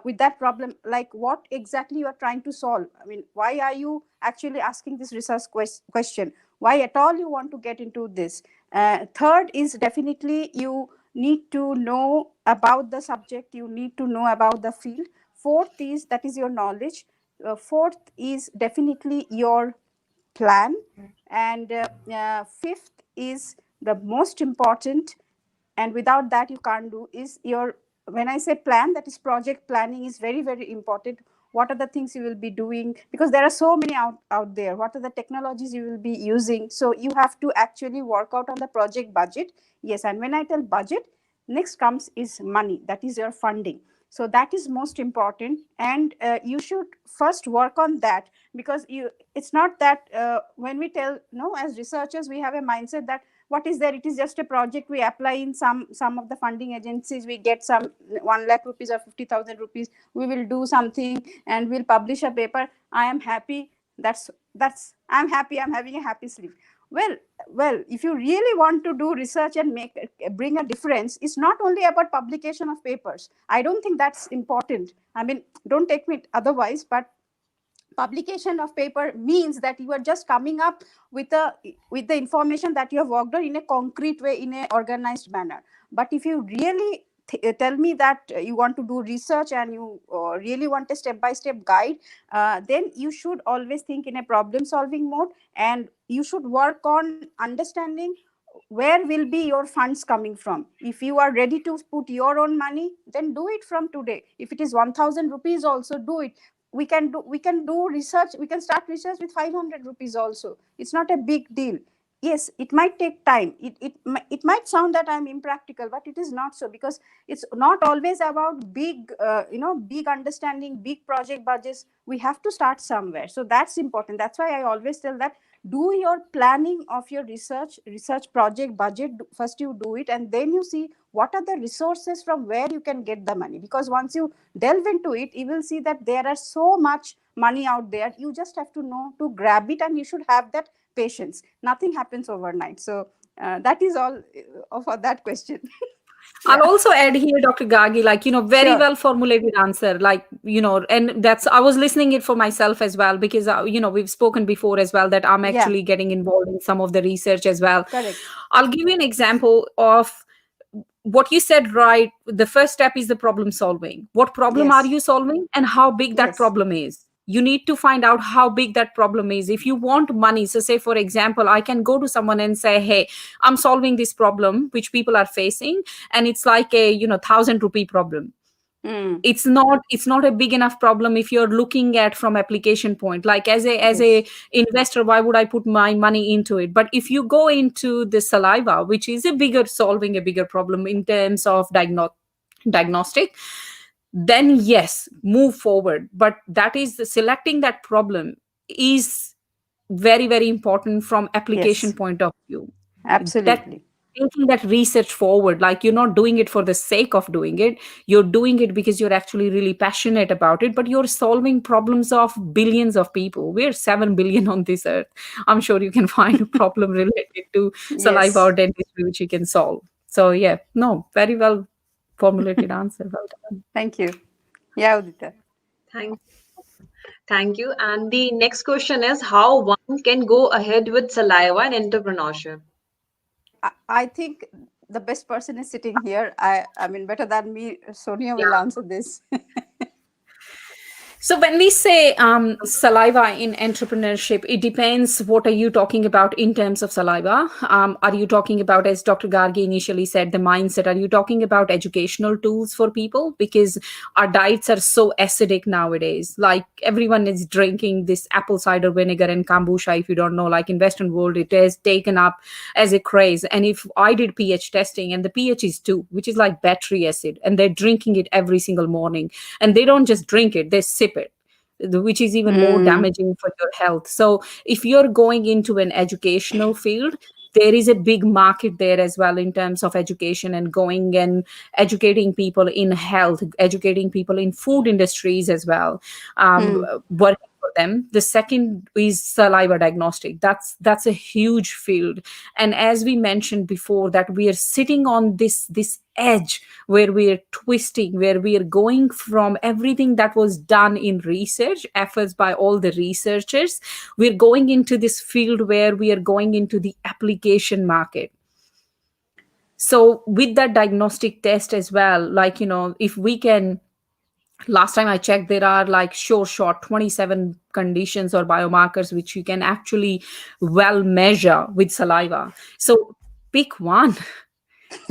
with that problem, like what exactly you are trying to solve. I mean, why are you actually asking this research question? Why at all you want to get into this? Third is definitely you need to know about the subject, you need to know about the field. Fourth is that is your knowledge. Fourth is definitely your plan. And fifth is the most important, and without that you can't do, is your, when I say plan, that is project planning is very very important. What are the things you will be doing, because there are so many out there, what are the technologies you will be using, so you have to actually work out on the project budget. Yes, and when I tell budget, next comes is money, that is your funding. So that is most important, and you should first work on that, because you, it's not that when we tell no, as researchers we have a mindset that what is there, it is just a project, we apply in some of the funding agencies, we get some 1 lakh rupees or 50,000 rupees, we will do something and we'll publish a paper, I am happy, that's I'm happy, I'm having a happy sleep. well well, if you really want to do research and make bring a difference, it's not only about publication of papers. I don't think that's important. I mean, don't take me otherwise, but publication of paper means that you are just coming up with the information that you have worked on in a concrete way, in a organized manner. But if you really tell me that you want to do research and you really want a step by step guide, then you should always think in a problem solving mode, and you should work on understanding where will be your funds coming from. If you are ready to put your own money, then do it from today. If it is 1000 rupees also, do it. We can do research, we can start research with 500 rupees also, it's not a big deal. Yes, it might take time, it might sound that I'm impractical, but it is not so, because it's not always about big big understanding, big project budgets. We have to start somewhere, so that's important. That's why I always tell that do your planning of your research project budget. First you do it, and then you see what are the resources from where you can get the money, because once you delve into it, you will see that there are so much money out there. You just have to know to grab it, and you should have that patience. Nothing happens overnight. So that is all for that question. I'll Yeah, also add here, Dr. Gagi, like, very sure. well formulated answer. Like, and I was listening it for myself as well, because, we've spoken before as well that I'm Yeah, actually getting involved in some of the research as well. correct. I'll give you an example of what you said, right? The first step is the problem solving. What problem are Yes, you solving and how big that yes. problem is? You need to find out how big that problem is. If you want money, so say, for example, I can go to someone and say, hey, I'm solving this problem which people are facing, and it's like a 1,000 rupee problem. Mm, It's not a big enough problem if you're looking at from application point, like as a yes. investor, why would I put my money into it? But if you go into the saliva, which is solving a bigger problem in terms of diagnostic, then yes, move forward. But that is selecting that problem is very very important from application Yes, point of view. That absolutely. taking that research forward, like you're not doing it for the sake of doing it, you're doing it because you're actually really passionate about it, but you're solving problems of billions of people. We're 7 billion on this earth. I'm sure you can find a problem related to saliva Yes. or dentistry which you can solve. So yeah, no, very well formulated answer. Well done. Thank you. Yeah, Udita. Thank, thank you. And the next question is how one can go ahead with saliva and entrepreneurship. I think the best person is sitting here. I mean, better than me, Sonia will Yeah. answer this. So when we say saliva in entrepreneurship, it depends. What are you talking about in terms of saliva? Are you talking about, as Dr. Gargi initially said, the mindset? Are you talking about educational tools for people? Because our diets are so acidic nowadays. Like everyone is drinking this apple cider vinegar and kombucha. If you don't know, like in Western world, it is taken up as a craze. And if I did pH testing, and the pH is 2, which is like battery acid, and they're drinking it every single morning, and they don't just drink it, they sip it, which is even more Mm, damaging for your health. So if you're going into an educational field, there is a big market there as well in terms of education, and going and educating people in health, educating people in food industries as well, mm, working for them. The second is saliva diagnostic. That's a huge field. And as we mentioned before, that we are sitting on this edge where we are twisting, where we are going from everything that was done in research efforts by all the researchers. We're going into this field where we are going into the application market. So with that diagnostic test as well, like, if we can, last time I checked, there are like sure shot 27 conditions or biomarkers which you can actually well measure with saliva. So pick one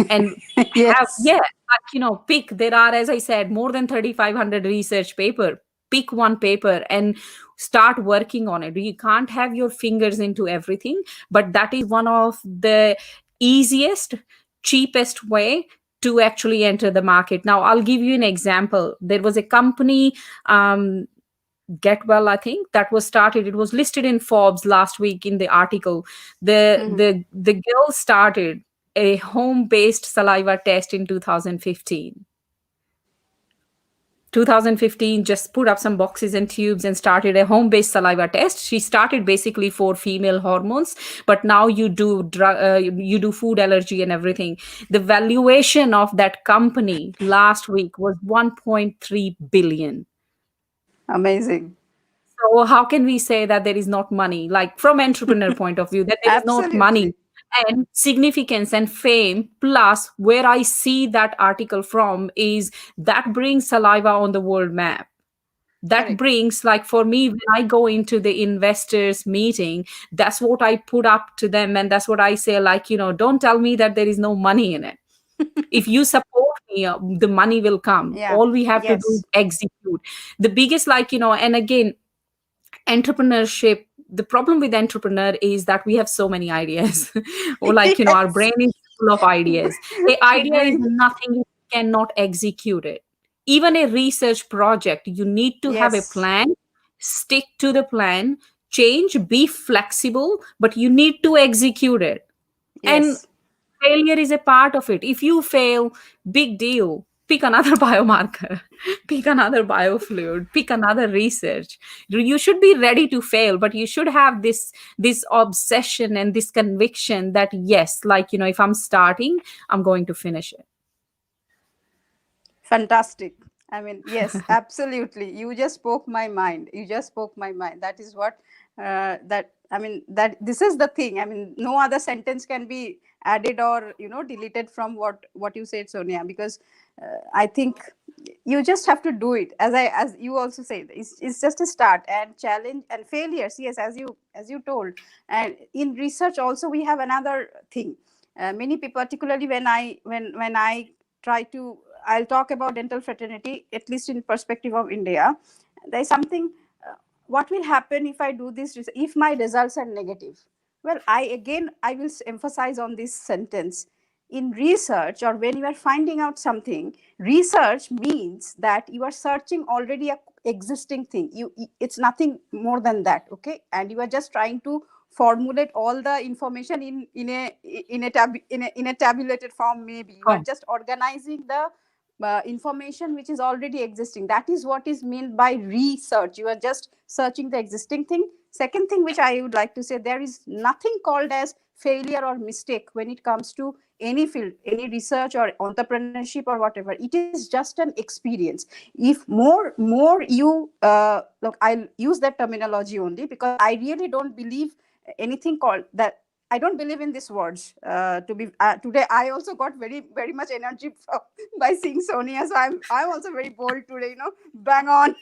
and have, Yes. yeah, like, pick. There are, as I said, more than 3,500 research paper. Pick one paper and start working on it. You can't have your fingers into everything, but that is one of the easiest, cheapest way to actually enter the market. Now I'll give you an example. There was a company, get well, I think, that was started. It was listed in Forbes last week in the article. the Mhm. the girl started a home based saliva test in 2015. 2015, just put up some boxes and tubes and started a home based saliva test. She started basically for female hormones, but now you do food allergy and everything. The valuation of that company last week was 1.3 billion. Amazing. So how can we say that there is not money? Like, from entrepreneur point of view, that there is not money Absolutely. and significance and fame. Plus, where I see that article from is that brings saliva on the world map. That Correct. brings, like, for me, when I go into the investors meeting, that's what I put up to them, and that's what I say, like, don't tell me that there is no money in it. If you support me, the money will come. Yeah. All we have to do is Yes. execute. The biggest, like, and again, entrepreneurship, the problem with entrepreneur is that we have so many ideas. Or, like, our Yes. brain is full of ideas. A idea is Bring. nothing if you cannot execute it. Even a research project, you need to have a Yes. plan, stick to the plan, change, be flexible, but you need to execute it. And Yes. failure is a part of it. If you fail, big deal. Pick another biomarker, pick another biofluid, pick another research. You should be ready to fail, but you should have this obsession and this conviction that, yes, like, if I'm starting, I'm going to finish it. Fantastic. I mean, yes, absolutely. You just spoke my mind. You just spoke my mind. That is what, that, I mean, that this is the thing. I mean, no other sentence can be added or, deleted from what you said, Sonia, because I think you just have to do it. As you also said, it's just a start and challenge and failures. Yes, as you told. And in research also, we have another thing. Many people, particularly when I try to, I'll talk about dental fraternity, at least in perspective of India. There's something, what will happen if I do this, if my results are negative? Well, I will emphasize on this sentence. In research, or when you are finding out something, research means that you are searching already a existing thing. It's nothing more than that, okay? And you are just trying to formulate all the information in a tabulated form. Maybe you are Oh, just organizing the information which is already existing. That is what is meant by research. You are just searching the existing thing. Second thing which I would like to say, there is nothing called as failure or mistake when it comes to any field, any research or entrepreneurship or whatever. It is just an experience. If more you look, I'll use that terminology only because I really don't believe anything called that. I don't believe in these words. To be today, I also got very much energy by seeing Sonia. So I'm also very bold today. Bang on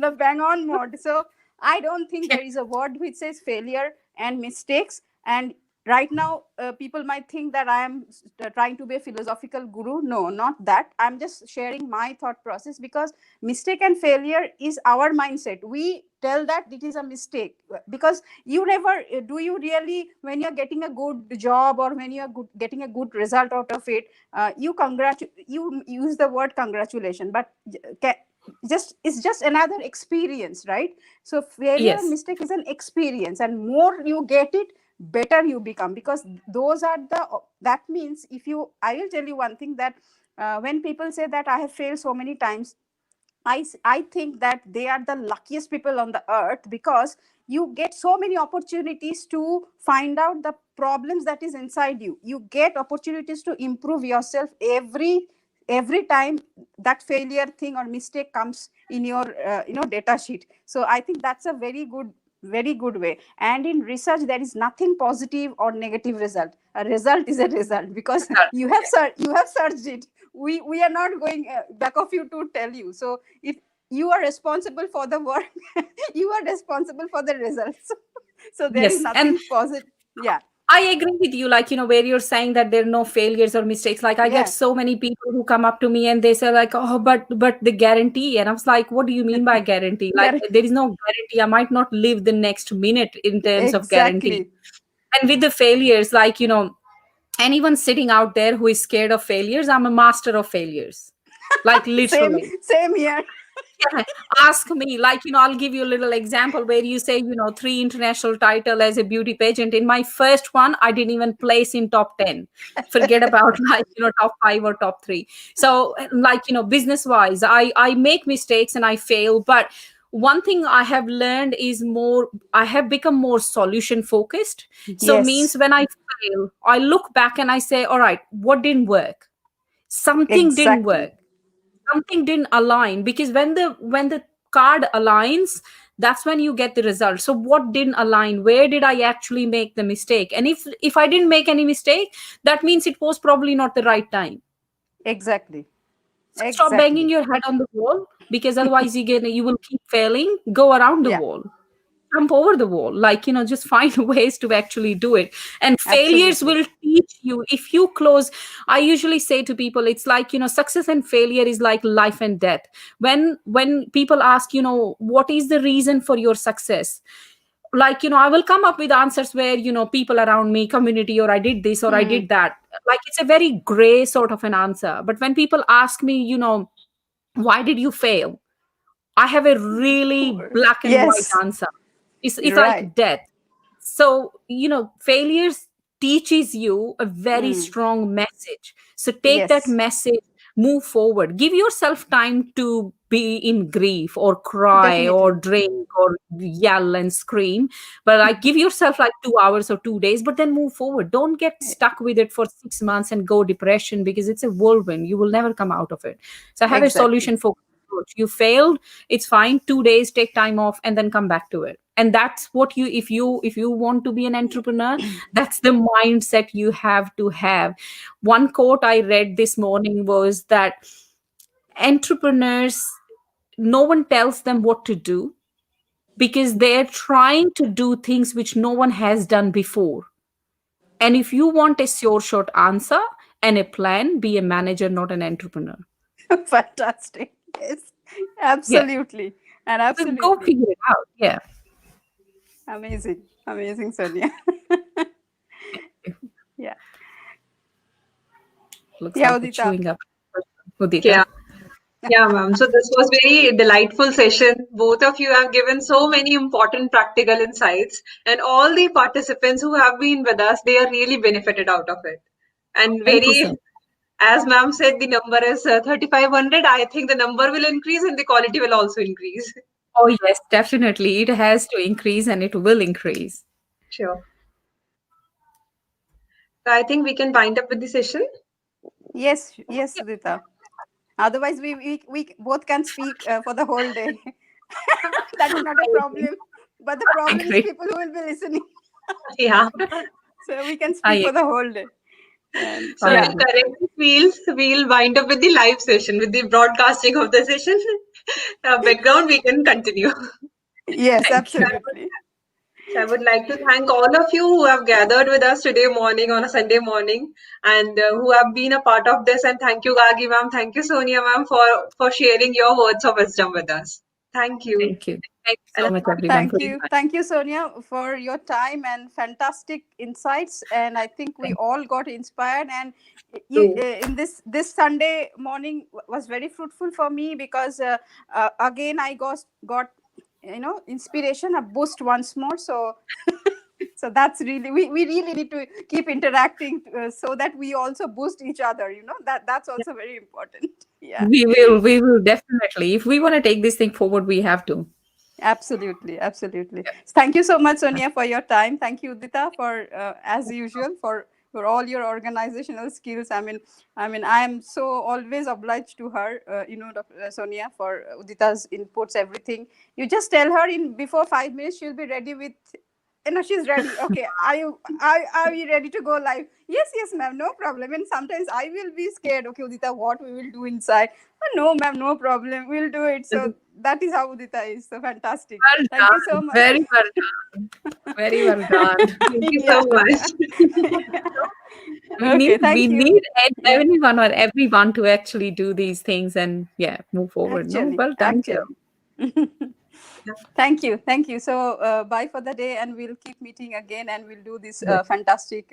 the bang on mode. So I don't think there is a word which says failure and mistakes. And right now, people might think that I am trying to be a philosophical guru. No, not that. I'm just sharing my thought process because mistake and failure is our mindset. We tell that it is a mistake because you never do. You really, when you're getting a good job or when you're getting a good result out of it, you use the word congratulation, but just it's just another experience, right? So failure and yes. mistake is an experience, and more you get it, better you become, because those are the, that means, if you, I will tell you one thing, that when people say that I have failed so many times, I think that they are the luckiest people on the earth, because you get so many opportunities to find out the problems that is inside you. You get opportunities to improve yourself every time that failure thing or mistake comes in your data sheet. So I think that's a very good way. And in research, there is nothing positive or negative result. A result is a result, because you have searched it. We are not going back of you to tell you. So if you are responsible for the work, you are responsible for the results. So there is Yes, and nothing positive. Yeah. I agree with you, like, where you're saying that there are no failures or mistakes. Like, I get Yeah. so many people who come up to me and they say, like, oh, but the guarantee. And I was like, what do you mean by guarantee? Like, Gar- there is no guarantee. I might not live the next minute in terms of guarantee. exactly. And with the failures, like, anyone sitting out there who is scared of failures, I'm a master of failures. Like, same literally. same here. Yeah, ask me, like, I'll give you a little example where you say, 3 international title as a beauty pageant. In my first one, I didn't even place in top 10. Forget about like, top 5 or top 3. So like, business wise, I make mistakes and I fail. But one thing I have learned is I have become more solution focused. So means Yes, when I fail, I look back and I say, all right, what didn't work? Something didn't exactly. work, something didn't align, because when the card aligns, that's when you get the result. So what didn't align? Where did I actually make the mistake? And if I didn't make any mistake, that means it was probably not the right time. Exactly. So stop banging Exactly. your head on the wall, because otherwise you will keep failing. Go around the Yeah, wall, jump over the wall, like, just find ways to actually do it. And failures absolutely. will teach you. If you close, I usually say to people, it's like, success and failure is like life and death. When people ask, what is the reason for your success, like, I will come up with answers where, people around me, community, or I did this or I Hmm. did that. Like, it's a very gray sort of an answer. But when people ask me, why did you fail, I have a really black and white Yes, answer. It's you're right. like death. So, failures teaches you a very Hmm. strong message. So take that Yes, message, move forward. Give yourself time to be in grief or cry or definitely. drink or yell and scream. But like, give yourself like 2 hours or 2 days, but then move forward. Don't get stuck with it for 6 months and go depression, because it's a whirlwind. You will never come out of it. So have a Exactly. solution focused approach. You failed, it's fine. 2 days, take time off and then come back to it. And that's what if you want to be an entrepreneur, that's the mindset you have to have. One quote I read this morning was that entrepreneurs, no one tells them what to do, because they're trying to do things which no one has done before. And if you want a sure short answer and a plan, be a manager, not an entrepreneur. Fantastic. Yes, Yeah, absolutely. And so go absolutely. figure it out. Yeah. Amazing. Amazing, Sonia. Yeah. Looks Yeah, like we're Udita. chewing up. Udita. Yeah. Yeah, ma'am. So this was very delightful session. Both of you have given so many important practical insights, and all the participants who have been with us, they are really benefited out of it. And Thank you very, so much. as ma'am said, the number is 3,500. I think the number will increase and the quality will also increase. Oh, yes, definitely. It has to increase and it will increase. Sure. So I think we can wind up with the session. Yes, yes, Udita. Otherwise, we both can speak for the whole day. That is not a I agree. problem. But the I problem is agree. people who will be listening. Yeah. So we can I speak for agree. the whole day. And So I yeah, with agree. correct wheels, we'll wind up with the live session, with the broadcasting of the session. Background, we can continue. yes, Thank you. absolutely. So I would like to thank all of you who have gathered with us today morning on a Sunday morning and who have been a part of this. And thank you, Gagi ma'am. Thank you, Sonia ma'am, for sharing your words of wisdom with us. Thank you. Thank you. Thank you And so a much, everyone, Thank for your you. time. Thank you, Sonia, for your time and fantastic insights. And I think we Thank all got inspired. And you, true. in this Sunday morning was very fruitful for me, because again I got inspiration, a boost once more. So So that's really, we really need to keep interacting so that we also boost each other, that's also very important. Yeah. We will definitely. If we want to take this thing forward, we have to. Absolutely, absolutely. Thank you so much, Sonia, for your time. Thank you, Udita, for as usual for all your organizational skills. I mean, I am so always obliged to her, Dr. Sonia, for Udita's inputs, everything. You just tell her in before 5 minutes she'll be ready with. She's ready. Okay, are you ready to go live? Yes, yes, ma'am, no problem. And sometimes I will be scared. Okay, Udita, what we will do inside? Oh, no, ma'am, no problem. We'll do it. So that is how Udita is. So fantastic. Well Thank you so done. much. Very well done. Very well done. Thank you Yeah. so much. We Okay, need thank you. Yeah. anyone or everyone to actually do these things and move forward. No, Actually, well, thank you. actually. Thank you. So bye for the day, and we'll keep meeting again, and we'll do this Yes. fantastic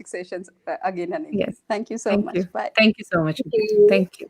sessions again and again. Yes. Thank you so Thank much. you. Bye. Thank you so much. Thank you. Thank you.